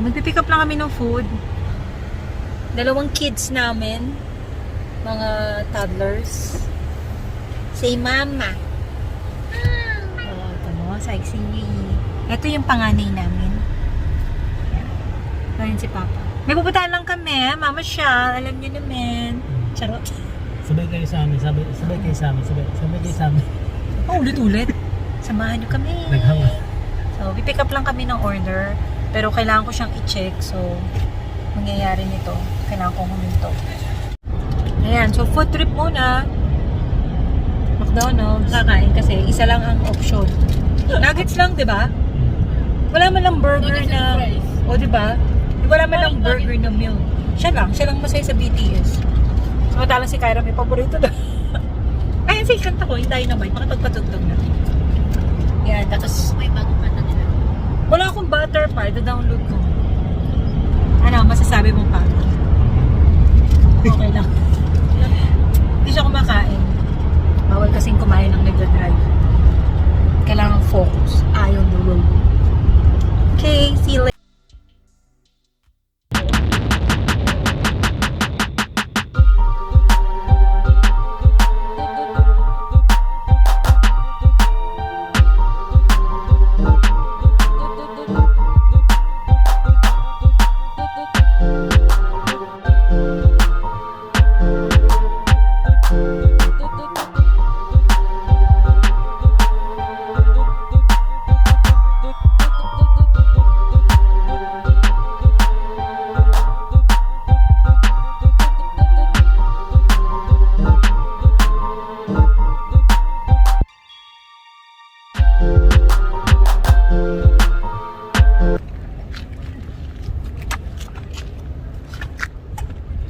magpipick up lang kami ng food. Dalawang kids namin. Mga toddlers. Say mama. Oh, ito mo, sightseeing. Ito yung panganay namin. Ito yun si Papa. May pupuntahan lang kami. Mama siya. Alam niyo naman. Charot. Sabay kayo sa amin. Sabay kayo sa amin. Sabay kayo sa amin. Oh, ulit-ulit. Samahan niyo kami. Naghawa. So, pipick up lang kami ng order. Pero kailangan ko siyang i-check. So, mangyayari nito. Kailangan kong huminto. Ayan. So, food trip muna. McDonald's. Kakain kasi isa lang ang option. Nuggets lang, di ba? Wala man lang burger na... O, di ba? Wala man lang burger na meal. Siya lang masaya sa BTS. Samantalang si Kyra may paborito na. Ayan, sige, kanta ko, yung Dynamite. Makapagpatugtog na. Yan, tapos may bagong kanta nila. Wala akong butter pa, ito-download ko. Ano, masasabi mo pa? Okay lang. Hindi siya kumakain. Bawal kasing kumain ng nagda-drive. Kailangan focus. Eye on the road. Okay, see you later.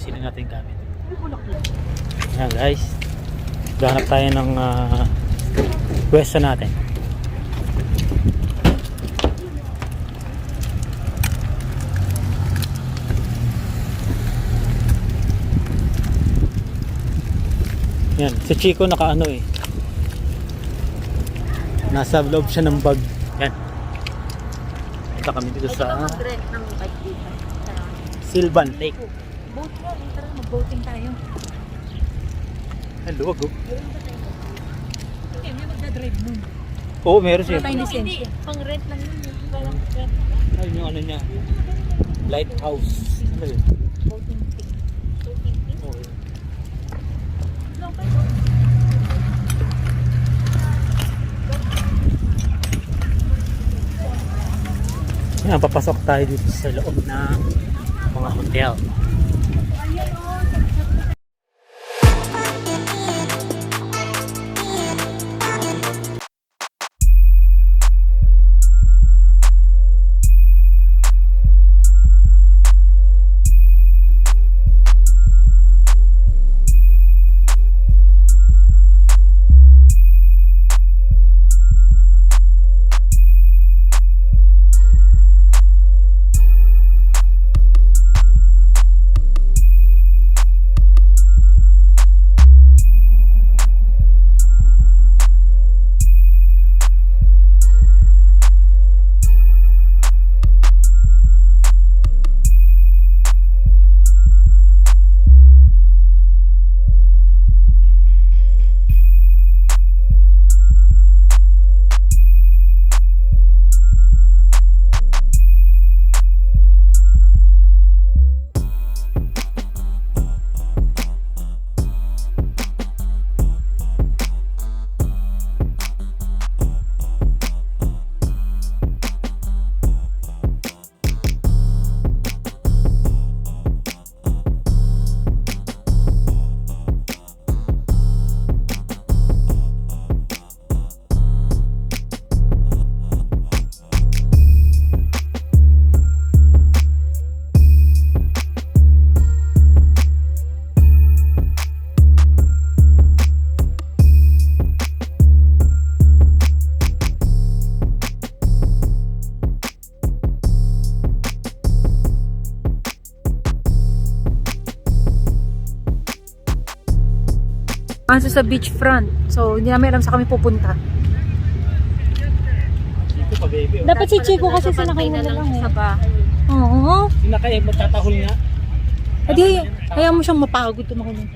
Sino natin gamit? Ayan guys. Gahanap tayo ng pwesto natin. Yan, si Chico nakaano eh. Nasa loob siya ng bag. Yan. Punta kami dito sa Silvan Lake. Boat mo, tara, mag-boating tayo. Hello, wag oh. Okay, may magdadrive nun. Oo, meron siya. Wala tayong lisensya. Pang rent lang yun. Walang rent. Ayun yung ano niya. Lighthouse. Ano yun? Boating thing. Oo, yun. Yan, papasok tayo dito sa loob ng mga hotel. Kasi sa beachfront. So, hindi namin alam sa kami pupunta. Chico pa baby. Dapat si Chico kasi sinakay mo na lang sa eh. bahay. Oo. Yung naka-emot, tatahol nga. Adi, kaya mo siyang mapagod tumakulan.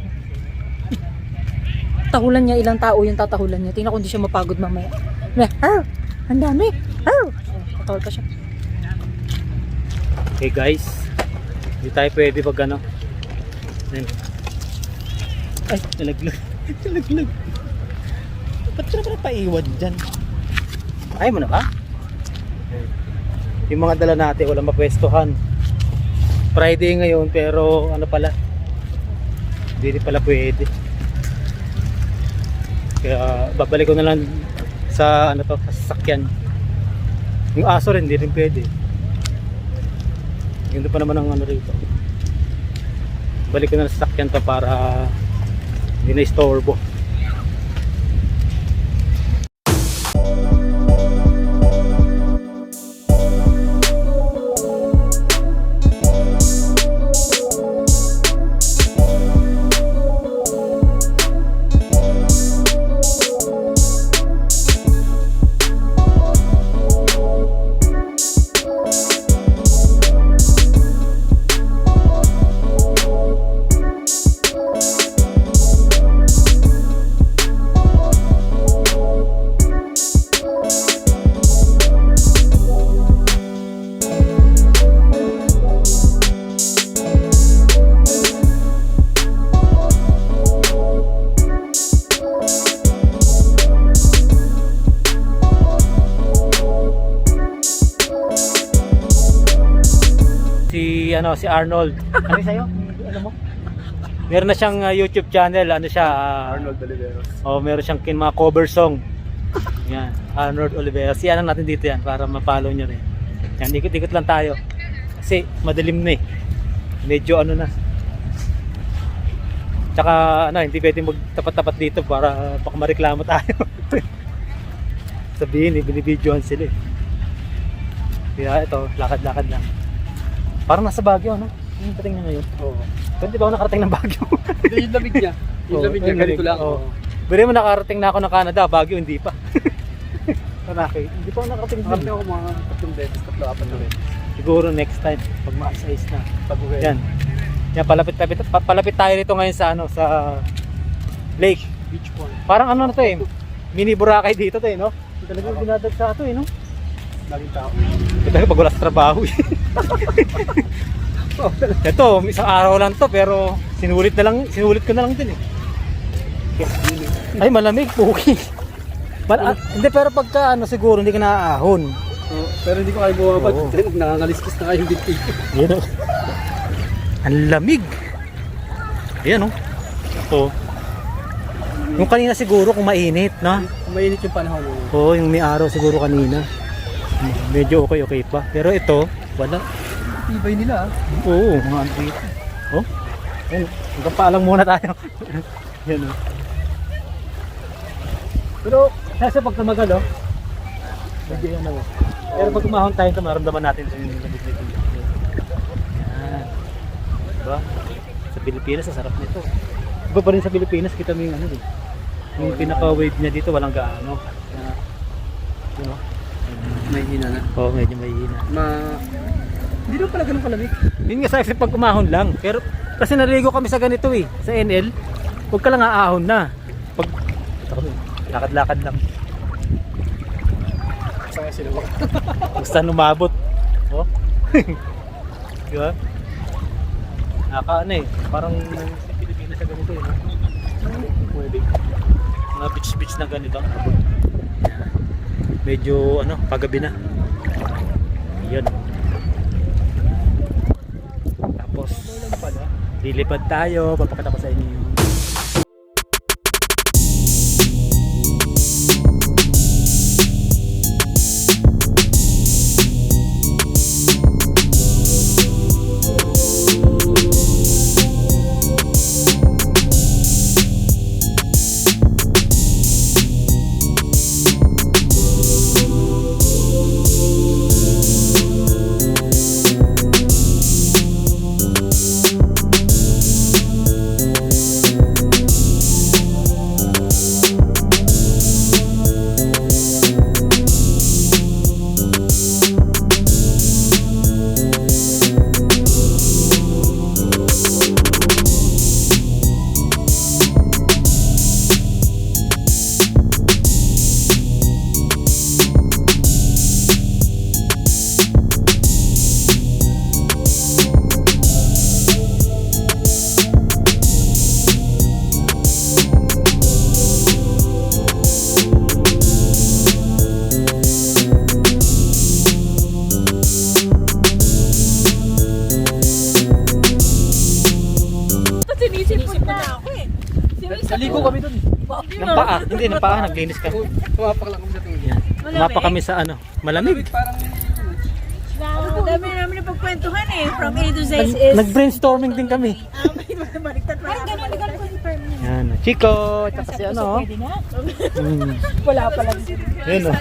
Tahulan niya, ilang tao yung tatahulan niya. Tingnan ko hindi siya mapagod mamaya. Ang dami. Tatahol pa siya. Okay guys, hindi tayo pwede pag ano. Ayan. Ay, nalaglag. Nalaglag. Ba't ka na pala paiwan dyan? Ayaw mo na ba? Yung mga dala natin, walang mapwestuhan. Friday ngayon, pero ano pala, hindi pala pwede. Kaya babalik ko na lang sa ano to, sa sasakyan. Yung aso rin, hindi rin pwede. Ganda pa naman ang ano rito. Balik ko na sa sasakyan to para hindi na istorbo. Si Arnold. Ano yung sa'yo? Ano mo? Meron na siyang YouTube channel. Ano siya? Arnold Oliveros. Oh, meron siyang mga cover song. Yan, Arnold Oliveros. Yan ang natin dito yan para ma-follow nyo rin. Yan, ikot-ikot lang tayo. Kasi madilim na eh. Medyo ano na. Tsaka ano, hindi pwedeng magtapat-tapat dito para baka mareklamo tayo. Sabihin eh, binibidyohan sila eh. Kaya ito, lakad-lakad lang. Parang nasa Baguio, ano? Yung dating niya ngayon. Oo. Pero di ba ako nakarating ng Baguio? Hindi yung lamig niya. Yung lamig niya, ganito lang. Oo. Pero mo nakarating na ako ng Canada, Baguio hindi pa. Panaki, hindi pa ako nakarating Nakapin din. ako mga 3 beses, 3-4 na rin. Siguro next time, pag maasayis na. Pag-uwi. Yan. Yan, palapit tayo rito ngayon sa ano, sa lake. Beach point. Parang ano na to eh, mini Boracay dito to eh, no? Talagang dinadagsa to eh, no? Laging tao. Ito pag wala sa trabaho eh. Ito, isang araw lang to pero sinulit ko na lang din eh. Ay malamig, puki. Hindi pero pagka ano siguro hindi ka naaahon. Pero hindi ko kayo bumabad. Oo. Nangangaliskis na kayo yung dito. Yan o. Ang lamig. Ayan o. Ito. Yung kanina siguro kung mainit, na? Mainit yung panahon. Oo, yung may araw siguro kanina. Medyo okay pa. Pero ito, wala. Ibay nila ah. Oo, mga ano dito. Oh. Ayun, hanggang paalang muna tayo. Yan o. Pero, kasi pag tumagal o. Medyo yan o. Pero pag umahon tayo ito, maramdaman natin yung lamig nito. Yan. Diba? Sa Pilipinas, ang sarap nito. Iba pa rin sa Pilipinas, kita mo yung ano eh. Yung pinaka-wave niya dito, walang gaano. You know? May hina na. Oo, medyo may hina. Hindi daw pala ganun kalamig. Yun nga sa pag umahon lang. Pero kasi naligo kami sa ganito eh, sa NL. Huwag ka lang aahon na. Pag lakad-lakad lang. Saka sila. Gusto lumabot. Oh. Diba? Naka ano eh, parang sa Pilipinas sa ganito eh. No? Pwede. Mga beach na ganito. Medyo ano, paggabi na. Yan. Tapos lilipad tayo, papakita ko sa inyo yung Naligo kami dun. Ng paa. Hindi, ng paa. Naglinis kami. Tumapak lang kami sa tubig. Yan. Tumapa kami sa ano, malamig. Parang Dami namin na pagkwentuhan eh. From A to Z. Nag-brainstorming din kami. Baliktad pa. Parang ganun, ganun confirm niya. Yan. Chico, tsaka si ano. Pwede na? Wala pa lang. Yun o.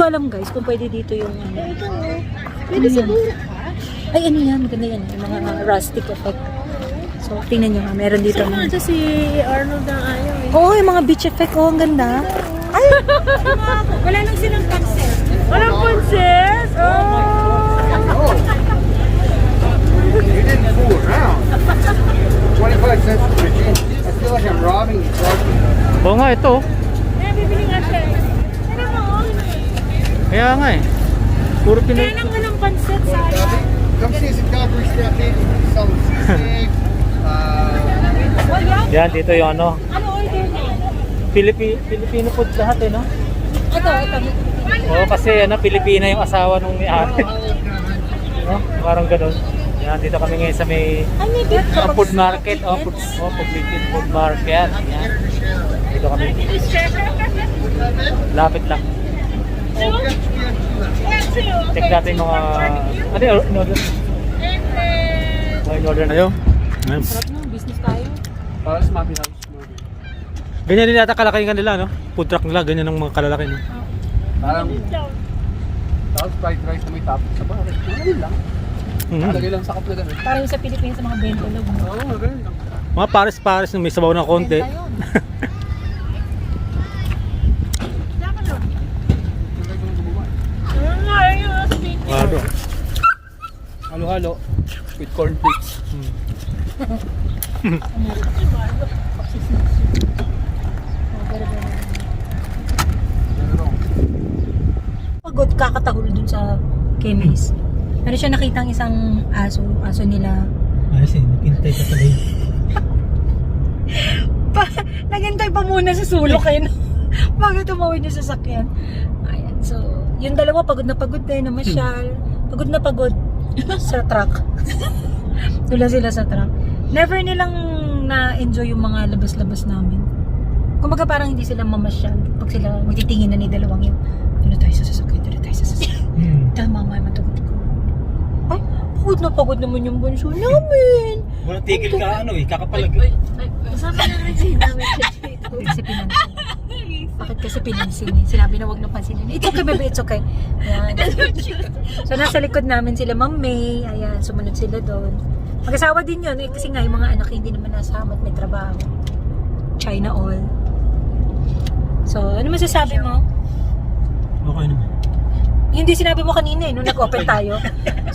alam guys kung pwede dito yung ano. Pwede siguro. Ay ano yan, maganda yan. Yung mga rustic effect. So tingnan nyo ha, meron dito. Ito si Arnold na ayaw eh. Oo, yung mga beach effect. Oo, ang ganda. Ay! Wala nang silang pansit. Walang pansit? Oh! You didn't fool around. 25 cents for the gin. I feel like I'm robbing you. Oo nga, ito. Kaya bibili nga siya eh. Ano mo? Kaya nga eh. Puro Kaya Pinoy. nang walang pansit sa akin. Come see us at Calgary Strap Meat. Sell steak. Yan, dito yung ano. Ano order niya? Filipino food lahat eh, no? Ito. Oo, kasi ano, Pilipina yung asawa nung may-ari. No? Parang ganun. Yan, dito kami ngayon sa may Ay, may beef. food market. Food market. Yan. Dito kami. Lapit lang. Check natin yung mga... Ano yung in-order? Mga in-order na yun. Sarap na, business tayo. Para sa Mami House. Ganyan din yata kalaki yung kanila, no? Food truck nila, ganyan ng mga kalalaki, no? Parang tapos fried rice na may topping sa bahay. Ano lang? Lagay lang sa cup na gano'n. Parang yung sa Pilipinas sa mga bentolog. Oo, ganun lang. Mga pares-pares na may sabaw na konti. Wado. Halo-halo with corn flakes. Pagod kakatahol dun sa chemist. Pero siya nakitang isang aso nila. Ayos eh, napintay ka pala Naghintay pa muna sa sulok kayo. Bago tumawid yung sasakyan. Ayan, so, yung dalawa pagod na namasyal. Pagod na pagod sa truck. Tula sila sa truck. Never nilang na-enjoy yung mga labas-labas namin. Kumbaga parang hindi sila mamasyal. Pag sila magtitingin na ni dalawang yun. Doon na tayo sa sasakyan. Tama, mama, matugod ko. Ay, pagod naman yung bunso namin. Walang tigil ka, kakapalag. Kasama na rin siya namin siya dito. Kasi pinansin. Bakit kasi pinansin eh? Sinabi na wag na pansinin. It's okay, baby. It's okay. Ayan. So, nasa likod namin sila, Ma'am May. Ayan, sumunod sila doon. Mag-asawa din yun. Eh, kasi nga, yung mga anak hindi naman nasama at may trabaho. China all. So, ano masasabi mo? Okay naman. Hindi sinabi mo kanina eh, nung nag-open tayo.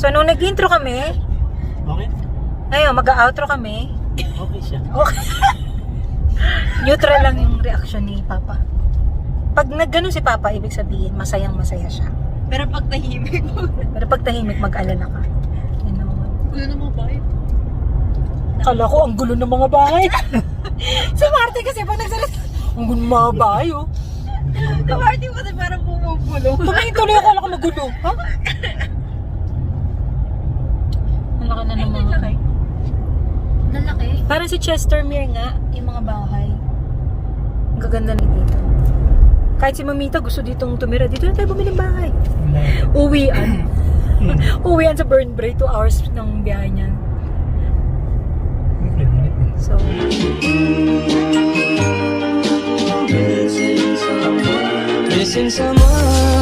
So, nung nag-intro kami, Okay? ngayon, mag-outro kami. Okay siya. Okay. Neutral lang yung reaction ni Papa. Pag nag-ganon si Papa, ibig sabihin, masayang-masaya siya. Pero pag tahimik mo, Pero pag tahimik, mag-alala ka. You know? gulo na mo ba? Kala ko, ang gulo ng mga bahay. Si Marte kasi pag nagsalita, ang gulo ng mga bahay, oh. Kamarty mo na parang bumubulo. Tumingin tuloy ako, alam ko magulo. Ha? Ang laki na ng mga... Nalaki? Parang si Chestermere nga, yung mga bahay. Ang gaganda na dito. Kahit si Mamita gusto ditong tumira, dito na tayo bumili ng bahay. Uwian. Uwian sa Burnbrae, 2 hours ng biyahe niyan. So, Missing someone